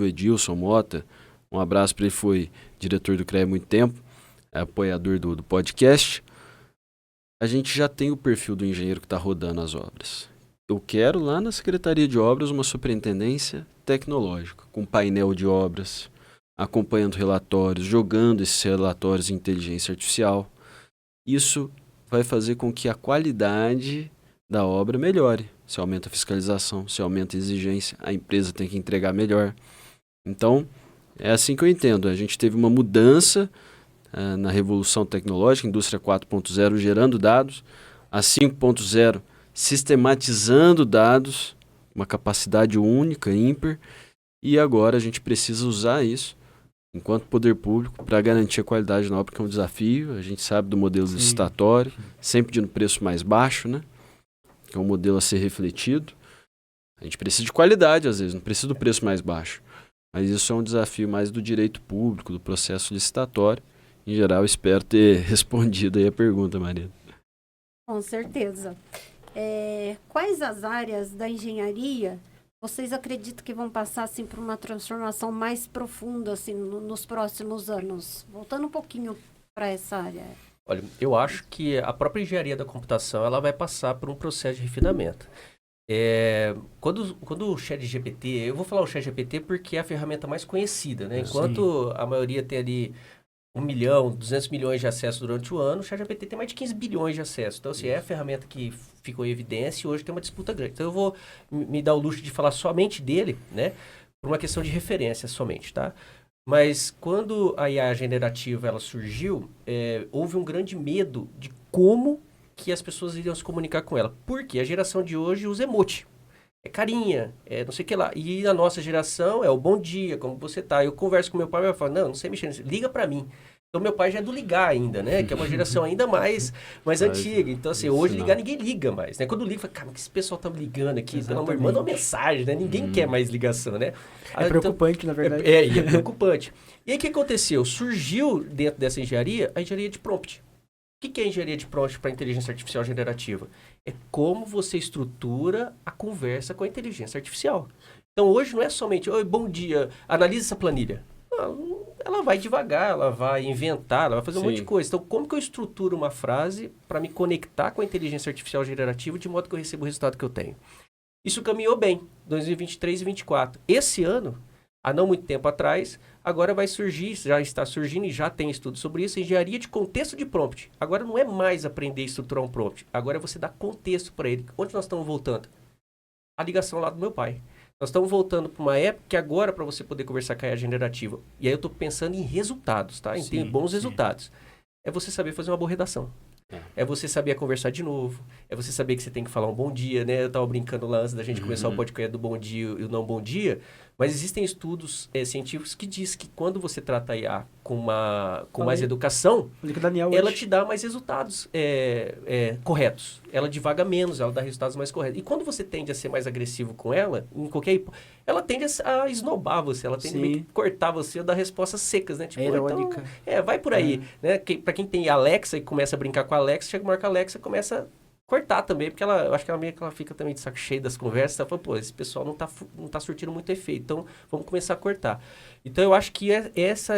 o Edilson Mota, um abraço para ele, foi diretor do CREA há muito tempo, é apoiador do podcast. A gente já tem o perfil do engenheiro que está rodando as obras. Eu quero lá na Secretaria de Obras uma superintendência tecnológica, com painel de obras, acompanhando relatórios, jogando esses relatórios em inteligência artificial. Isso vai fazer com que a qualidade da obra melhore. Se aumenta a fiscalização, se aumenta a exigência, a empresa tem que entregar melhor. Então, é assim que eu entendo. A gente teve uma mudança na revolução tecnológica, indústria 4.0 gerando dados, a 5.0 sistematizando dados, uma capacidade única, ímpar, e agora a gente precisa usar isso enquanto poder público para garantir a qualidade na obra, que é um desafio. A gente sabe do modelo licitatório, sempre de um preço mais baixo, né? Que é um modelo a ser refletido. A gente precisa de qualidade, às vezes, não precisa do preço mais baixo. Mas isso é um desafio mais do direito público, do processo licitatório. Em geral, espero ter respondido aí a pergunta, Maria. Com certeza. Quais as áreas da engenharia vocês acreditam que vão passar assim, por uma transformação mais profunda assim, nos próximos anos? Voltando um pouquinho para essa área. Olha, eu acho que a própria engenharia da computação ela vai passar por um processo de refinamento. Quando o ChatGPT, eu vou falar o ChatGPT porque é a ferramenta mais conhecida, né? Enquanto a maioria tem ali 1 milhão, 200 milhões de acessos durante o ano, o ChatGPT tem mais de 15 bilhões de acessos. Então, assim, é a ferramenta que ficou em evidência e hoje tem uma disputa grande. Então, eu vou me dar o luxo de falar somente dele, né? Por uma questão de referência somente, tá? Mas quando a IA generativa ela surgiu, houve um grande medo de como que as pessoas iriam se comunicar com ela. Porque a geração de hoje usa emoji. É carinha, é não sei o que lá. E a nossa geração é o bom dia, como você tá. Eu converso com meu pai e meu pai fala, não sei mexer nisso, liga pra mim. Então, meu pai já é do ligar ainda, né? Que é uma geração ainda mais antiga. Então, assim, hoje ligar ninguém liga mais, né? Quando liga, fala, cara, que esse pessoal tá me ligando aqui? Pelo amor, manda uma mensagem, né? Ninguém quer mais ligação, né? É preocupante, na verdade. É preocupante. E aí, o que aconteceu? Surgiu dentro dessa engenharia, a engenharia de prompt. O que é engenharia de prompt para inteligência artificial generativa? É como você estrutura a conversa com a inteligência artificial. Então, hoje não é somente, oi, bom dia, analisa essa planilha. Não, ela vai devagar, ela vai inventar, ela vai fazer um monte de coisa. Então, como que eu estruturo uma frase para me conectar com a inteligência artificial generativa de modo que eu receba o resultado que eu tenho? Isso caminhou bem, 2023 e 2024. Esse ano, há não muito tempo atrás, agora vai surgir, já está surgindo e já tem estudo sobre isso, engenharia de contexto de prompt. Agora não é mais aprender a estruturar um prompt, agora é você dar contexto para ele. Onde nós estamos voltando? A ligação lá do meu pai. Nós estamos voltando para uma época que agora, para você poder conversar com a IA generativa, e aí eu estou pensando em resultados, tá? Em ter bons resultados. É você saber fazer uma boa redação. É você saber conversar de novo. É você saber que você tem que falar um bom dia, né? Eu estava brincando lá antes da gente começar o podcast do bom dia e o não bom dia. Mas existem estudos científicos que diz que quando você trata a IA com mais educação, ela te dá mais resultados corretos. Ela divaga menos, ela dá resultados mais corretos. E quando você tende a ser mais agressivo com ela, ela tende a esnobar você, ela tende a meio que cortar você ou dar respostas secas, né? Tipo, irônica. Então, vai por aí. Né? Para quem tem Alexa e começa a brincar com a Alexa, chega uma hora que a Alexa começa a cortar também, porque eu acho que ela fica também de saco cheio das conversas, ela fala, pô, esse pessoal não tá surtindo muito efeito, então vamos começar a cortar. Então eu acho que essa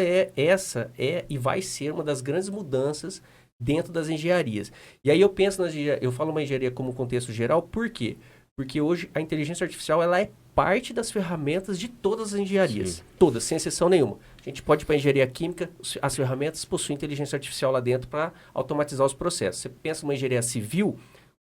e vai ser uma das grandes mudanças dentro das engenharias. E aí eu penso eu falo uma engenharia como contexto geral, por quê? Porque hoje a inteligência artificial ela é parte das ferramentas de todas as engenharias. Todas, sem exceção nenhuma. A gente pode ir para a engenharia química, as ferramentas possuem inteligência artificial lá dentro para automatizar os processos. Você pensa numa engenharia civil,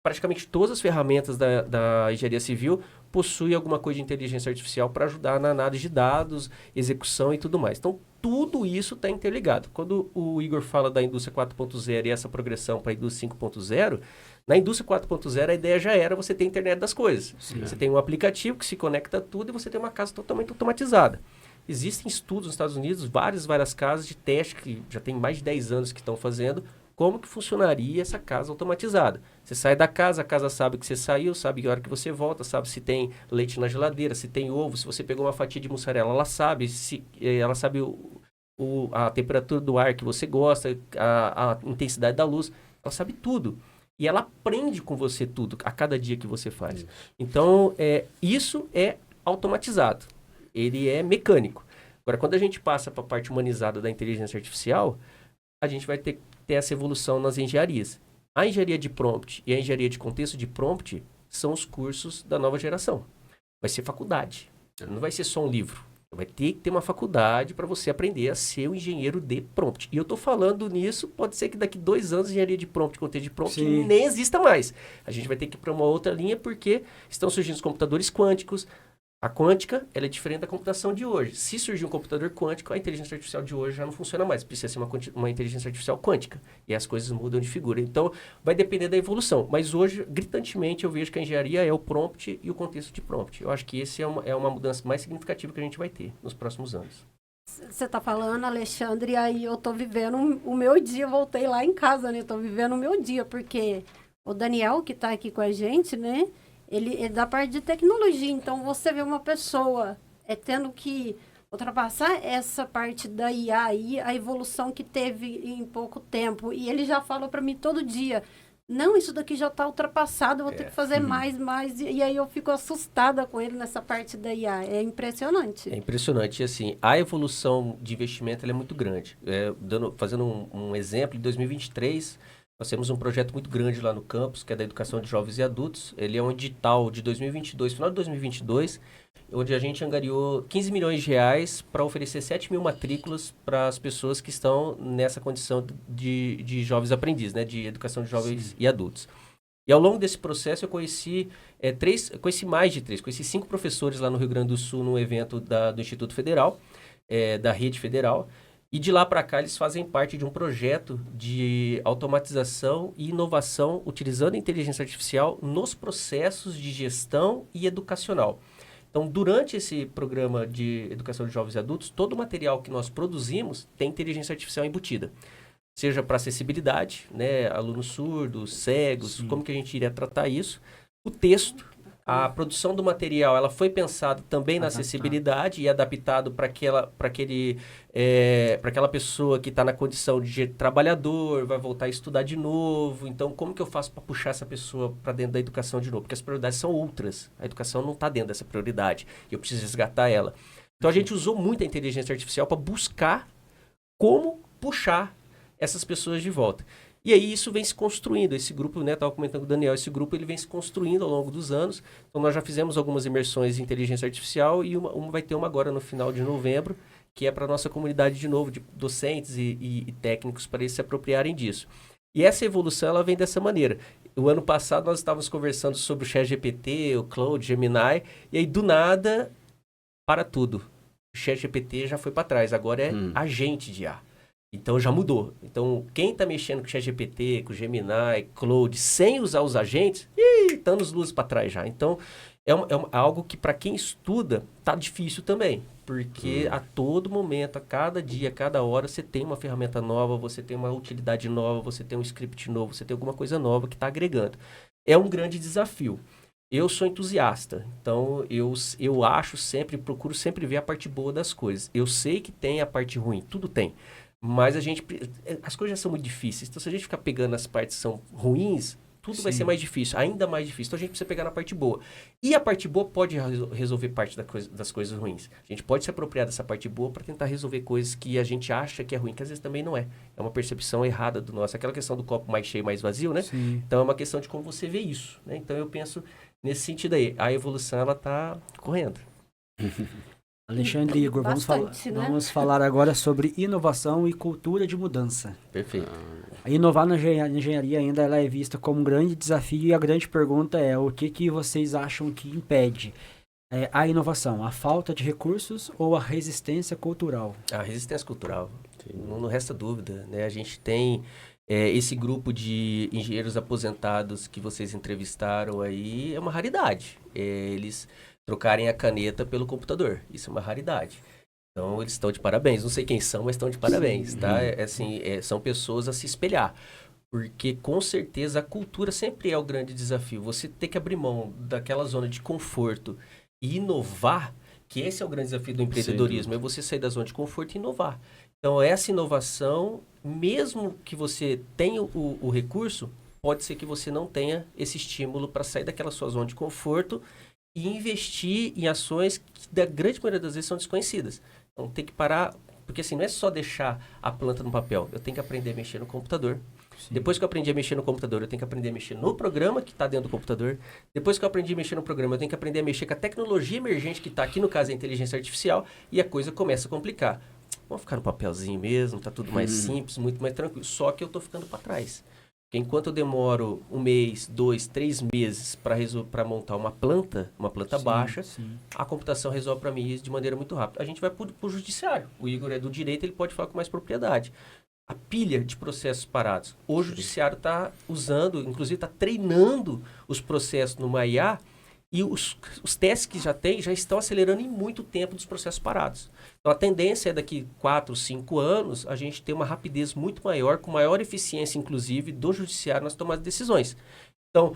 praticamente todas as ferramentas da engenharia civil possuem alguma coisa de inteligência artificial para ajudar na análise de dados, execução e tudo mais. Então, tudo isso está interligado. Quando o Igor fala da indústria 4.0 e essa progressão para a indústria 5.0, na indústria 4.0 a ideia já era você ter a internet das coisas. Você tem um aplicativo que se conecta a tudo e você tem uma casa totalmente automatizada. Existem estudos nos Estados Unidos, várias casas de teste que já tem mais de 10 anos que estão fazendo, como que funcionaria essa casa automatizada. Você sai da casa, a casa sabe que você saiu, sabe a hora que você volta, sabe se tem leite na geladeira, se tem ovo, se você pegou uma fatia de mussarela, ela sabe a temperatura do ar que você gosta, a intensidade da luz, ela sabe tudo. E ela aprende com você tudo, a cada dia que você faz. Então, isso é automatizado. ele é mecânico. Agora, quando a gente passa para a parte humanizada da inteligência artificial, a gente vai ter essa evolução nas engenharias. A engenharia de prompt e a engenharia de contexto de prompt são os cursos da nova geração. Vai ser faculdade, não vai ser só um livro. Vai ter que ter uma faculdade para você aprender a ser um engenheiro de prompt. E eu estou falando nisso, pode ser que daqui 2 anos a engenharia de prompt, contexto de prompt, Sim. nem exista mais. A gente vai ter que ir para uma outra linha porque estão surgindo os computadores quânticos. A quântica, ela é diferente da computação de hoje. Se surgir um computador quântico, a inteligência artificial de hoje já não funciona mais. Precisa ser uma inteligência artificial quântica. E as coisas mudam de figura. Então, vai depender da evolução. Mas hoje, gritantemente, eu vejo que a engenharia é o prompt e o contexto de prompt. Eu acho que esse é uma mudança mais significativa que a gente vai ter nos próximos anos. Você está falando, Alexandre, e aí eu estou vivendo o meu dia, voltei lá em casa, né? Estou vivendo o meu dia, porque o Daniel, que está aqui com a gente, né? Ele é da parte de tecnologia, então você vê uma pessoa tendo que ultrapassar essa parte da IA aí, a evolução que teve em pouco tempo. E ele já fala para mim todo dia, não, isso daqui já está ultrapassado, eu vou ter que fazer mais. E aí eu fico assustada com ele nessa parte da IA. É impressionante. É impressionante. E assim, a evolução de investimento ela é muito grande. Fazendo um exemplo, em 2023... Nós temos um projeto muito grande lá no campus, que é da educação de jovens e adultos. Ele é um edital de 2022, final de 2022, onde a gente angariou 15 milhões de reais para oferecer 7 mil matrículas para as pessoas que estão nessa condição de jovens aprendizes, né, de educação de jovens e adultos. E ao longo desse processo eu conheci conheci 5 professores lá no Rio Grande do Sul, num evento do Instituto Federal, da Rede Federal. E de lá para cá eles fazem parte de um projeto de automatização e inovação utilizando a inteligência artificial nos processos de gestão e educacional. Então, durante esse programa de educação de jovens e adultos, todo o material que nós produzimos tem inteligência artificial embutida. Seja para acessibilidade, né, alunos surdos, cegos, Sim. Como que a gente iria tratar isso. O texto, a produção do material, ela foi pensada também na acessibilidade e adaptado para aquela pessoa que está na condição de trabalhador, vai voltar a estudar de novo. Então, como que eu faço para puxar essa pessoa para dentro da educação de novo? Porque as prioridades são outras. A educação não está dentro dessa prioridade. E eu preciso resgatar ela. Então, a gente usou muito a inteligência artificial para buscar como puxar essas pessoas de volta. E aí isso vem se construindo, esse grupo, né, estava comentando com o Daniel, esse grupo ele vem se construindo ao longo dos anos. Então nós já fizemos algumas imersões em inteligência artificial e vai ter uma agora no final de novembro, que é para a nossa comunidade de novo, de docentes e técnicos, para eles se apropriarem disso. E essa evolução ela vem dessa maneira. O ano passado nós estávamos conversando sobre o ChatGPT, o Claude, Gemini, e aí do nada, para tudo. O ChatGPT já foi para trás, agora é agente de IA. Então, já mudou. Então, quem está mexendo com o ChatGPT, com o Gemini, Claude, sem usar os agentes, está nos luzes para trás já. Então, é algo que, para quem estuda, está difícil também. Porque a todo momento, a cada dia, a cada hora, você tem uma ferramenta nova, você tem uma utilidade nova, você tem um script novo, você tem alguma coisa nova que está agregando. É um grande desafio. Eu sou entusiasta, então eu acho sempre, procuro sempre ver a parte boa das coisas. Eu sei que tem a parte ruim, tudo tem. Mas as coisas já são muito difíceis. Então, se a gente ficar pegando as partes que são ruins, tudo vai ser mais difícil, ainda mais difícil. Então, a gente precisa pegar na parte boa. E a parte boa pode resolver parte das coisas ruins. A gente pode se apropriar dessa parte boa para tentar resolver coisas que a gente acha que é ruim, que às vezes também não é. É uma percepção errada do nosso. Aquela questão do copo mais cheio, mais vazio, né? Sim. Então, é uma questão de como você vê isso, né? Então, eu penso nesse sentido aí. A evolução, ela está correndo. Alexandre e Igor, vamos falar agora sobre inovação e cultura de mudança. Perfeito. Inovar na engenharia ainda ela é vista como um grande desafio e a grande pergunta é o que vocês acham que impede a inovação? A falta de recursos ou a resistência cultural? A resistência cultural, não resta dúvida, né? A gente tem esse grupo de engenheiros aposentados que vocês entrevistaram aí, é uma raridade. Eles trocarem a caneta pelo computador. Isso é uma raridade. Então, eles estão de parabéns. Não sei quem são, mas estão de parabéns, tá? São pessoas a se espelhar. Porque, com certeza, a cultura sempre é o grande desafio. Você ter que abrir mão daquela zona de conforto e inovar, que esse é o grande desafio do empreendedorismo, é você sair da zona de conforto e inovar. Então, essa inovação, mesmo que você tenha o recurso, pode ser que você não tenha esse estímulo para sair daquela sua zona de conforto e investir em ações que, da grande maioria das vezes, são desconhecidas. Então, tem que parar, porque assim, não é só deixar a planta no papel. Eu tenho que aprender a mexer no computador. Sim. Depois que eu aprendi a mexer no computador, eu tenho que aprender a mexer no programa que está dentro do computador. Depois que eu aprendi a mexer no programa, eu tenho que aprender a mexer com a tecnologia emergente que está aqui, no caso, a inteligência artificial, e a coisa começa a complicar. Vamos ficar no papelzinho mesmo, tá tudo mais simples, muito mais tranquilo. Só que eu tô ficando para trás. Porque enquanto eu demoro 1 mês, 2, 3 meses para montar uma planta Sim, baixa, sim. a computação resolve para mim isso de maneira muito rápida. A gente vai pro judiciário. O Igor é do direito, ele pode falar com mais propriedade. A pilha de processos parados. Hoje o judiciário está usando, inclusive está treinando os processos numa IA, e os testes que já tem já estão acelerando em muito tempo dos processos parados. Então, a tendência é daqui 4, 5 anos, a gente ter uma rapidez muito maior, com maior eficiência, inclusive, do judiciário nas tomadas de decisões. Então,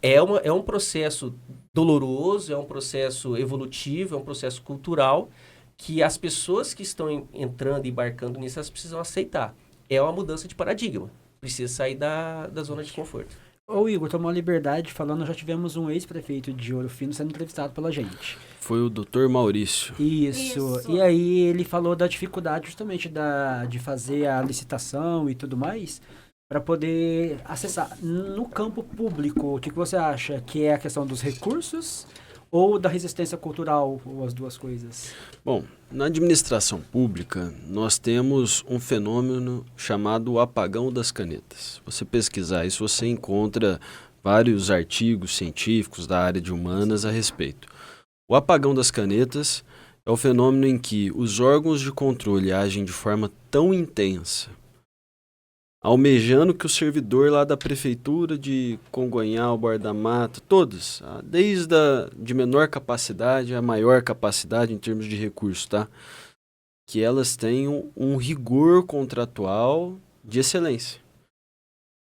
é um processo doloroso, é um processo evolutivo, é um processo cultural, que as pessoas que estão entrando e embarcando nisso, elas precisam aceitar. É uma mudança de paradigma. Precisa sair da zona de conforto. Ô Igor, tomou a liberdade falando, já tivemos um ex-prefeito de Ouro Fino sendo entrevistado pela gente. Foi o Dr. Maurício. Isso. E aí ele falou da dificuldade justamente de fazer a licitação e tudo mais para poder acessar. No campo público, o que você acha? Que é a questão dos recursos ou da resistência cultural, ou as duas coisas? Bom, na administração pública, nós temos um fenômeno chamado apagão das canetas. Você pesquisar isso, você encontra vários artigos científicos da área de humanas a respeito. O apagão das canetas é o fenômeno em que os órgãos de controle agem de forma tão intensa, almejando que o servidor lá da prefeitura de Congonhal, Borda da Mata, todos, desde a de menor capacidade a maior capacidade em termos de recursos, tá? Que elas tenham um rigor contratual de excelência.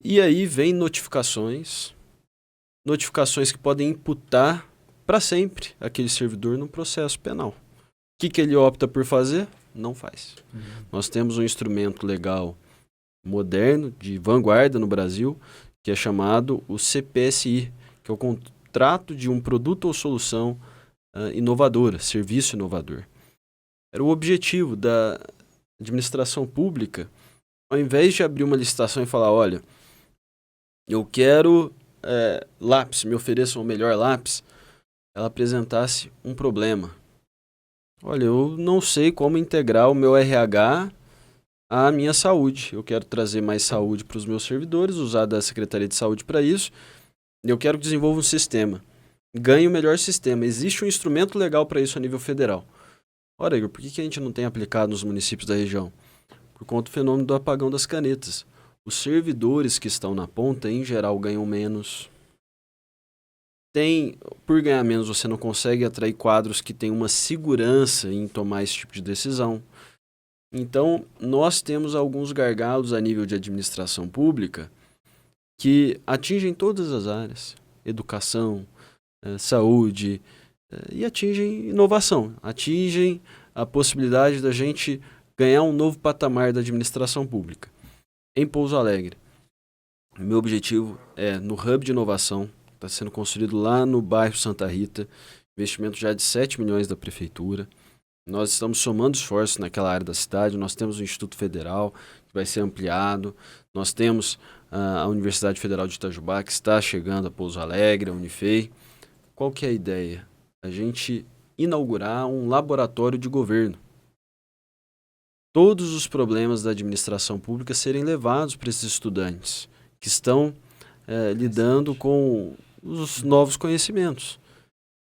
E aí vem notificações que podem imputar para sempre aquele servidor num processo penal. O que ele opta por fazer? Não faz. Nós temos um instrumento legal moderno, de vanguarda no Brasil, que é chamado o CPSI, que é o contrato de um produto ou solução inovadora, serviço inovador. Era o objetivo da administração pública, ao invés de abrir uma licitação e falar, olha, eu quero lápis, me ofereçam o melhor lápis, ela apresentasse um problema. Olha, eu não sei como integrar o meu RH à minha saúde. Eu quero trazer mais saúde para os meus servidores, usar da Secretaria de Saúde para isso. Eu quero que desenvolva um sistema. Ganhe o melhor sistema. Existe um instrumento legal para isso a nível federal. Ora, Igor, por que a gente não tem aplicado nos municípios da região? Por conta do fenômeno do apagão das canetas. Os servidores que estão na ponta, em geral, ganham menos. Por ganhar menos, você não consegue atrair quadros que têm uma segurança em tomar esse tipo de decisão. Então, nós temos alguns gargalos a nível de administração pública que atingem todas as áreas. Educação, saúde, e atingem inovação. Atingem a possibilidade da gente ganhar um novo patamar da administração pública. Em Pouso Alegre, meu objetivo é, no Hub de Inovação, está sendo construído lá no bairro Santa Rita, investimento já de 7 milhões da prefeitura. Nós estamos somando esforços naquela área da cidade, nós temos o Instituto Federal, que vai ser ampliado, nós temos a Universidade Federal de Itajubá, que está chegando a Pouso Alegre, a Unifei. Qual que é a ideia? A gente inaugurar um laboratório de governo. Todos os problemas da administração pública serem levados para esses estudantes que estão lidando com os novos conhecimentos,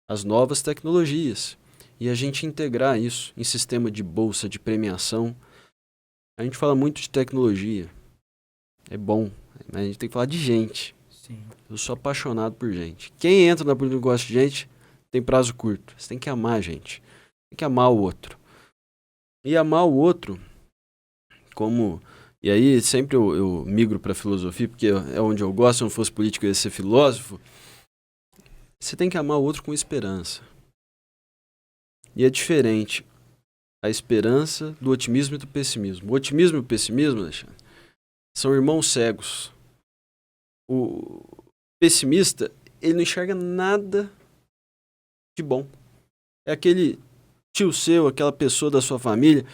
as novas tecnologias. E a gente integrar isso em sistema de bolsa, de premiação. A gente fala muito de tecnologia. É bom, mas a gente tem que falar de gente. Sim. Eu sou apaixonado por gente. Quem entra na política e gosta de gente, tem prazo curto. Você tem que amar a gente. Tem que amar o outro. E amar o outro, como... E aí sempre eu migro para a filosofia, porque é onde eu gosto. Se eu não fosse político, eu ia ser filósofo. Você tem que amar o outro com esperança. E é diferente a esperança do otimismo e do pessimismo. O otimismo e o pessimismo, Alexandre, são irmãos cegos. O pessimista, ele não enxerga nada de bom. É aquele tio seu, aquela pessoa da sua família,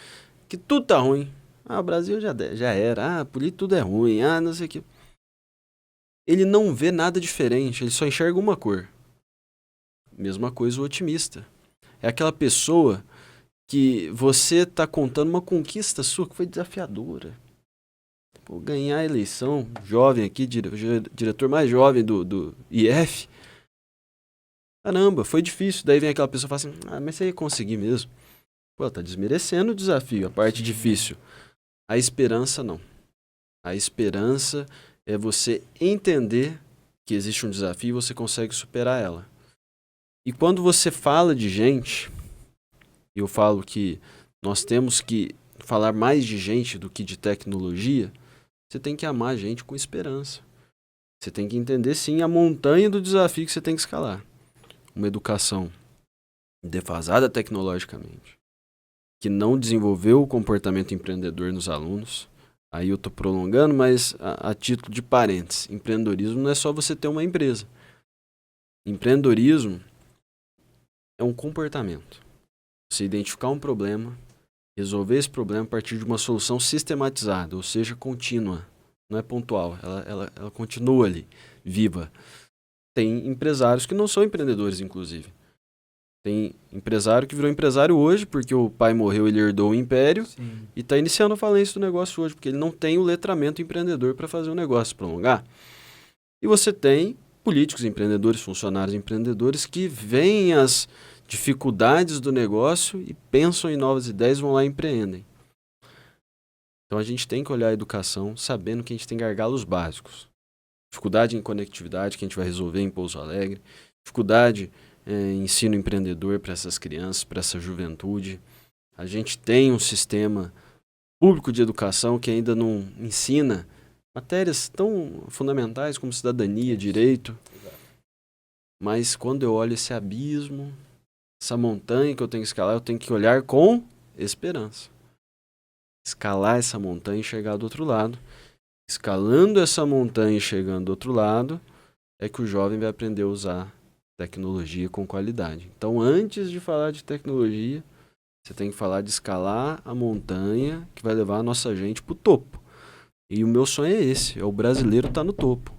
que tudo tá ruim. O Brasil já era. Político tudo é ruim. Não sei o que. Ele não vê nada diferente, ele só enxerga uma cor. Mesma coisa o otimista. É aquela pessoa que você tá contando uma conquista sua que foi desafiadora. Pô, ganhar a eleição, jovem aqui, diretor mais jovem do IF. Caramba, foi difícil. Daí vem aquela pessoa e fala assim, mas você ia conseguir mesmo. Pô, tá desmerecendo o desafio, a parte difícil. A esperança não. A esperança é você entender que existe um desafio e você consegue superar ela. E quando você fala de gente, eu falo que nós temos que falar mais de gente do que de tecnologia, você tem que amar a gente com esperança. Você tem que entender, sim, a montanha do desafio que você tem que escalar. Uma educação defasada tecnologicamente, que não desenvolveu o comportamento empreendedor nos alunos. Aí eu estou prolongando, mas a título de parênteses, empreendedorismo não é só você ter uma empresa. Empreendedorismo é um comportamento. Você identificar um problema, resolver esse problema a partir de uma solução sistematizada, ou seja, contínua. Não é pontual, ela continua ali, viva. Tem empresários que não são empreendedores, inclusive. Tem empresário que virou empresário hoje, porque o pai morreu, ele herdou o império. Sim. E está iniciando a falência do negócio hoje, porque ele não tem o letramento empreendedor para fazer o negócio prolongar. E você tem políticos empreendedores, funcionários empreendedores que veem as dificuldades do negócio e pensam em novas ideias, vão lá e empreendem. Então a gente tem que olhar a educação sabendo que a gente tem gargalos básicos. Dificuldade em conectividade que a gente vai resolver em Pouso Alegre. Dificuldade em ensino empreendedor para essas crianças, para essa juventude. A gente tem um sistema público de educação que ainda não ensina matérias tão fundamentais como cidadania, direito. Mas quando eu olho esse abismo, essa montanha que eu tenho que escalar, eu tenho que olhar com esperança. Escalar essa montanha e chegar do outro lado. Escalando essa montanha e chegando do outro lado, é que o jovem vai aprender a usar tecnologia com qualidade. Então, antes de falar de tecnologia, você tem que falar de escalar a montanha que vai levar a nossa gente para o topo. E o meu sonho é esse, é o brasileiro estar no topo.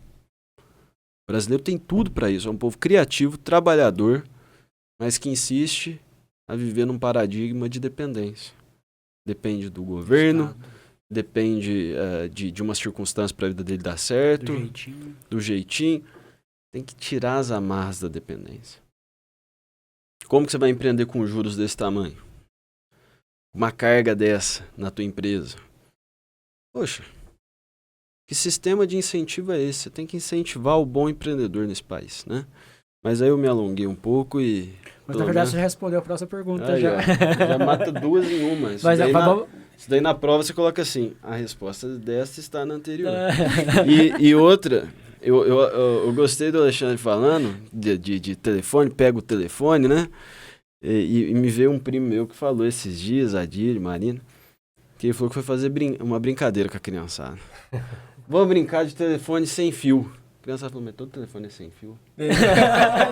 O brasileiro tem tudo para isso, é um povo criativo, trabalhador, mas que insiste a viver num paradigma de dependência. Depende do governo, depende de uma circunstância para a vida dele dar certo, do jeitinho. Tem que tirar as amarras da dependência. Como que você vai empreender com juros desse tamanho? Uma carga dessa na tua empresa? Poxa, que sistema de incentivo é esse? Você tem que incentivar o bom empreendedor nesse país, né? Mas aí eu me alonguei um pouco e... Mas na verdade você já respondeu a próxima pergunta. Já mata duas em uma. Isso daí na prova você coloca assim, a resposta dessa está na anterior. E outra, eu gostei do Alexandre falando de telefone, pega o telefone, né? E me veio um primo meu que falou esses dias, Adir, Marina, que ele falou que foi fazer uma brincadeira com a criançada. Vamos brincar de telefone sem fio. A criança falou, mas todo telefone é sem fio.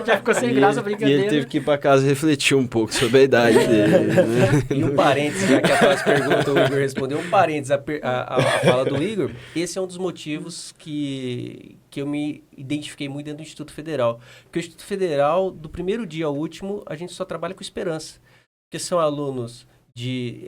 Já ficou sem graça a brincadeira. E ele teve que ir para casa refletir um pouco sobre a idade dele. Né? E um parênteses, já que a próxima pergunta o Igor respondeu, um parênteses, a fala do Igor, esse é um dos motivos que eu me identifiquei muito dentro do Instituto Federal. Porque o Instituto Federal, do primeiro dia ao último, a gente só trabalha com esperança. Porque são alunos de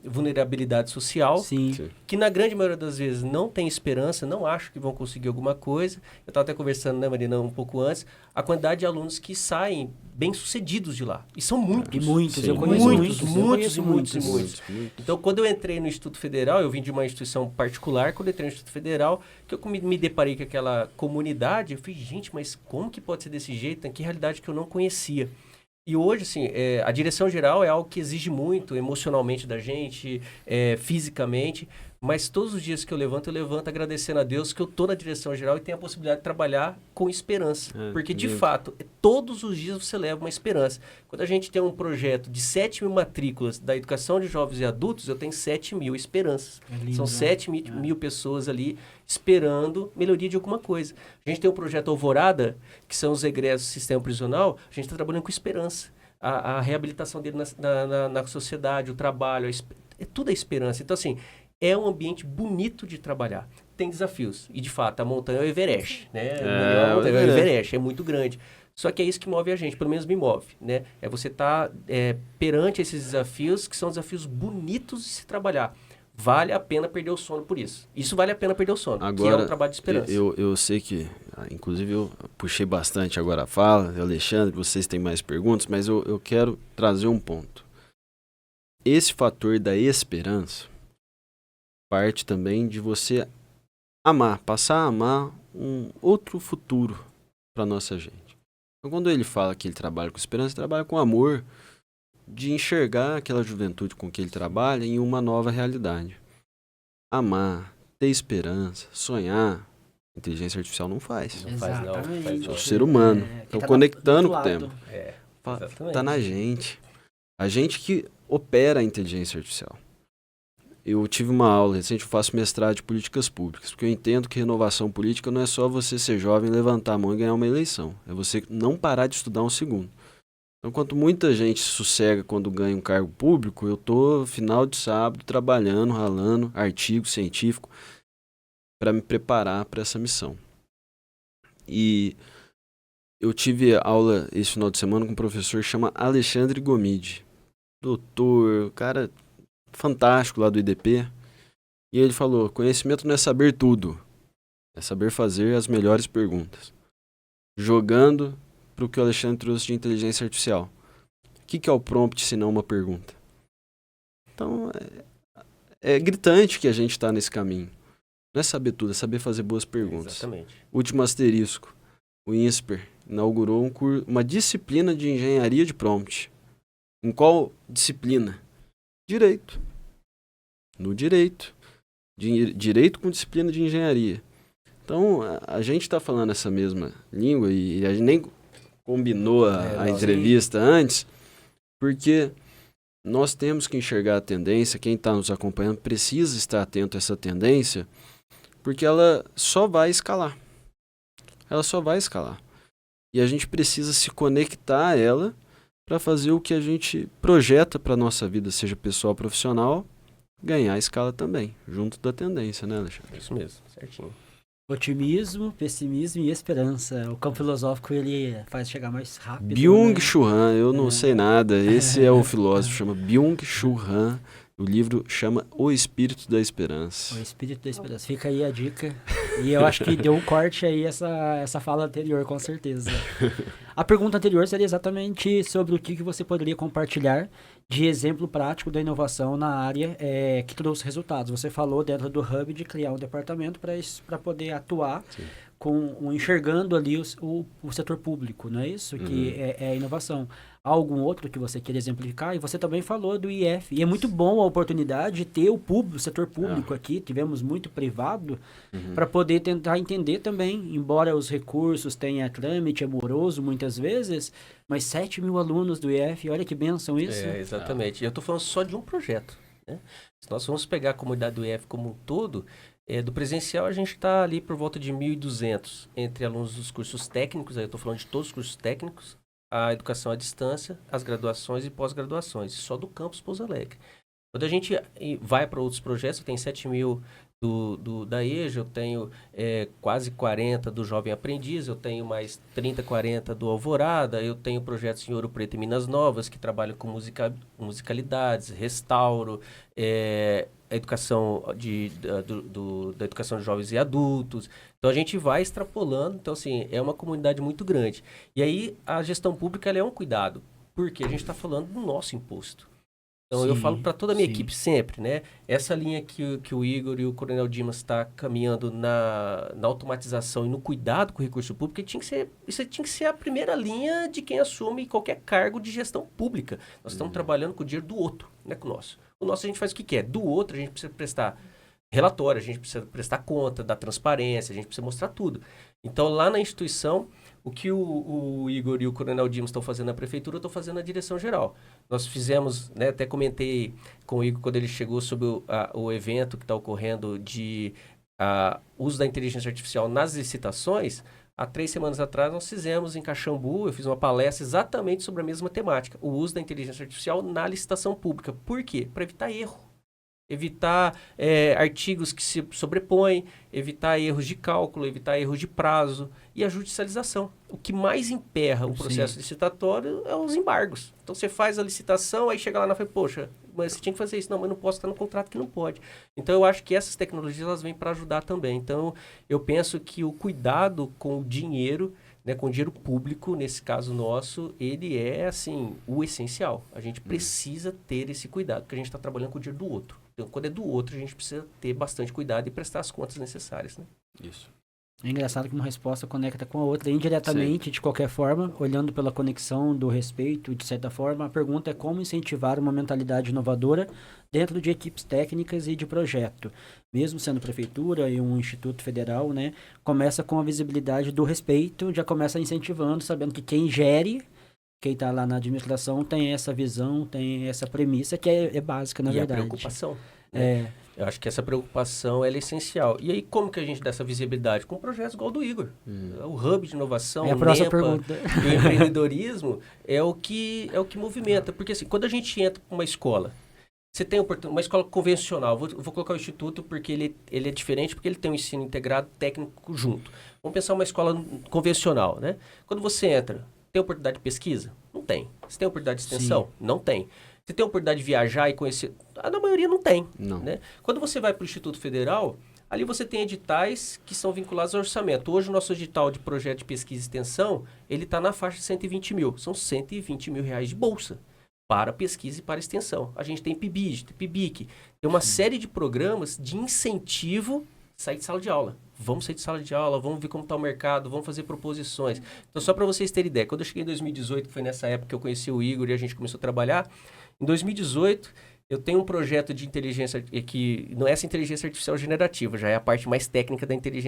vulnerabilidade social, Sim. que na grande maioria das vezes não tem esperança, não acham que vão conseguir alguma coisa. Eu estava até conversando, né, Marina, um pouco antes, a quantidade de alunos que saem bem-sucedidos de lá. E são muitos. E muitos, eu conheço muitos. Então, quando eu entrei no Instituto Federal, eu vim de uma instituição particular, quando eu entrei no Instituto Federal, que eu me deparei com aquela comunidade, eu falei, gente, mas como que pode ser desse jeito? Que realidade que eu não conhecia. E hoje, assim, a direção geral é algo que exige muito emocionalmente da gente, fisicamente, mas todos os dias que eu levanto agradecendo a Deus que eu estou na direção geral e tenho a possibilidade de trabalhar com esperança. Porque, de fato, todos os dias você leva uma esperança. Quando a gente tem um projeto de 7.000 matrículas da educação de jovens e adultos, eu tenho 7.000 esperanças. São 7.000 pessoas ali esperando melhoria de alguma coisa. A gente tem o projeto Alvorada, que são os egressos do sistema prisional, a gente está trabalhando com esperança. a reabilitação dele na sociedade, o trabalho, tudo é esperança. Então, assim, é um ambiente bonito de trabalhar. Tem desafios. E, de fato, a montanha é o Everest, né? É o Everest, é muito grande. Só que é isso que move a gente, pelo menos me move, né? É você estar perante esses desafios, que são desafios bonitos de se trabalhar. Vale a pena perder o sono por isso. Isso vale a pena perder o sono, agora, que é um trabalho de esperança. Eu sei que, inclusive, eu puxei bastante agora a fala, Alexandre, vocês têm mais perguntas, mas eu quero trazer um ponto. Esse fator da esperança parte também de você amar, passar a amar um outro futuro para nossa gente. Então, quando ele fala que ele trabalha com esperança, ele trabalha com amor, de enxergar aquela juventude com que ele trabalha em uma nova realidade. Amar, ter esperança, sonhar, inteligência artificial não faz. Não faz, não. É o ser humano. Então, conectando com o tema. Exatamente. Tá na gente. A gente que opera a inteligência artificial. Eu tive uma aula recente, eu faço mestrado de políticas públicas, porque eu entendo que renovação política não é só você ser jovem, levantar a mão e ganhar uma eleição. É você não parar de estudar um segundo. Então, enquanto muita gente sossega quando ganha um cargo público, eu tô final de sábado trabalhando, ralando, artigo científico, para me preparar para essa missão. E eu tive aula esse final de semana com um professor que chama Alexandre Gomide. Doutor, cara fantástico lá do IDP. E ele falou, conhecimento não é saber tudo, é saber fazer as melhores perguntas. Jogando para o que o Alexandre trouxe de inteligência artificial. O que é o prompt se não uma pergunta? Então, é gritante que a gente está nesse caminho. Não é saber tudo, é saber fazer boas perguntas. Exatamente. Último asterisco. O INSPER inaugurou uma disciplina de engenharia de prompt. Em qual disciplina? Direito. No direito. Direito com disciplina de engenharia. Então, a gente está falando essa mesma língua e a gente nem combinou a entrevista antes, porque nós temos que enxergar a tendência, quem está nos acompanhando precisa estar atento a essa tendência, porque ela só vai escalar. Ela só vai escalar. E a gente precisa se conectar a ela para fazer o que a gente projeta para a nossa vida, seja pessoal ou profissional, ganhar a escala também, junto da tendência, né, Alexandre? Isso mesmo, certinho. Otimismo, pessimismo e esperança. O campo filosófico, ele faz chegar mais rápido. Byung-Chul Han, eu não sei nada. Esse é o filósofo, chama Byung-Chul Han. O livro chama O Espírito da Esperança. O Espírito da Esperança. Fica aí a dica. E eu acho que deu um corte aí essa fala anterior, com certeza. A pergunta anterior seria exatamente sobre o que você poderia compartilhar de exemplo prático da inovação na área que trouxe resultados. Você falou dentro do Hub de criar um departamento para poder atuar enxergando ali o setor público, não é isso? Que é a inovação. Há algum outro que você queira exemplificar? E você também falou do IF. E é muito bom a oportunidade de ter o setor público aqui. Tivemos muito privado para poder tentar entender também, embora os recursos tenham trâmite amoroso muitas vezes, mas 7 mil alunos do IF, olha que bênção isso. Exatamente. E eu estou falando só de um projeto, né? Se nós vamos pegar a comunidade do IF como um todo, do presencial a gente está ali por volta de 1.200 entre alunos dos cursos técnicos, aí eu estou falando de todos os cursos técnicos, a educação à distância, as graduações e pós-graduações, só do campus Pouso Alegre. Quando a gente vai para outros projetos, eu tenho 7 mil da EJA, eu tenho quase 40 do Jovem Aprendiz, eu tenho mais 30, 40 do Alvorada, eu tenho projetos em Ouro Preto e Minas Novas, que trabalham com musicalidades, restauro, a educação da educação de jovens e adultos. Então, a gente vai extrapolando. Então, assim, é uma comunidade muito grande. E aí, a gestão pública ela é um cuidado, porque a gente está falando do nosso imposto. Então, eu falo para toda a minha equipe sempre, né? Essa linha que o Igor e o Coronel Dimas está caminhando na automatização e no cuidado com o recurso público, isso tinha que ser a primeira linha de quem assume qualquer cargo de gestão pública. Nós estamos trabalhando com o dinheiro do outro, não é com o nosso. O nosso a gente faz o que quer. Do outro, a gente precisa prestar relatório, a gente precisa prestar conta da transparência, a gente precisa mostrar tudo. Então, lá na instituição, o que o Igor e o Coronel Dimas estão fazendo na prefeitura, eu estou fazendo na direção geral. Nós fizemos, né, até comentei com o Igor quando ele chegou sobre o evento que está ocorrendo de uso da inteligência artificial nas licitações. Há 3 semanas atrás, nós fizemos em Caxambu, eu fiz uma palestra exatamente sobre a mesma temática, o uso da inteligência artificial na licitação pública. Por quê? Para evitar erro. Evitar artigos que se sobrepõem, evitar erros de cálculo, evitar erros de prazo e a judicialização. O que mais emperra o processo licitatório é os embargos. Então, você faz a licitação, aí chega lá na frente, poxa, mas você tinha que fazer isso. Não, mas não posso estar no contrato que não pode. Então, eu acho que essas tecnologias elas vêm para ajudar também. Então, eu penso que o cuidado com o dinheiro, né, com o dinheiro público, nesse caso nosso, ele é, assim, o essencial. A gente precisa ter esse cuidado, porque a gente está trabalhando com o dinheiro do outro. Então, quando é do outro, a gente precisa ter bastante cuidado e prestar as contas necessárias, né? Isso. É engraçado que uma resposta conecta com a outra indiretamente, de qualquer forma, olhando pela conexão do respeito, de certa forma, a pergunta é como incentivar uma mentalidade inovadora dentro de equipes técnicas e de projeto. Mesmo sendo prefeitura e um instituto federal, né, começa com a visibilidade do respeito, já começa incentivando, sabendo que quem gere, quem está lá na administração tem essa visão, tem essa premissa que é básica, na verdade. E a preocupação. Né? Eu acho que essa preocupação ela é essencial. E aí, como que a gente dá essa visibilidade? Com projetos igual o do Igor. O Hub de Inovação, a próxima NEPA, pergunta. e o empreendedorismo é o que movimenta. Porque assim, quando a gente entra para uma escola, você tem uma escola convencional, vou colocar o instituto porque ele é diferente, porque ele tem um ensino integrado técnico junto. Vamos pensar uma escola convencional, né? Quando você entra, tem oportunidade de pesquisa? Não tem. Você tem oportunidade de extensão? Sim. Não tem. Você tem oportunidade de viajar e conhecer? Na maioria não tem. Não. Né? Quando você vai para o Instituto Federal, ali você tem editais que são vinculados ao orçamento. Hoje o nosso edital de projeto de pesquisa e extensão, ele está na faixa de 120 mil. São 120 mil reais de bolsa para pesquisa e para extensão. A gente tem PIBID, tem PIBIC. Tem uma série de programas de incentivo a sair de sala de aula. Vamos sair de sala de aula, vamos ver como está o mercado, vamos fazer proposições. Então, só para vocês terem ideia, quando eu cheguei em 2018, que foi nessa época que eu conheci o Igor e a gente começou a trabalhar, em 2018, eu tenho um projeto de inteligência, que não é essa inteligência artificial generativa, já é a parte mais técnica da inteligência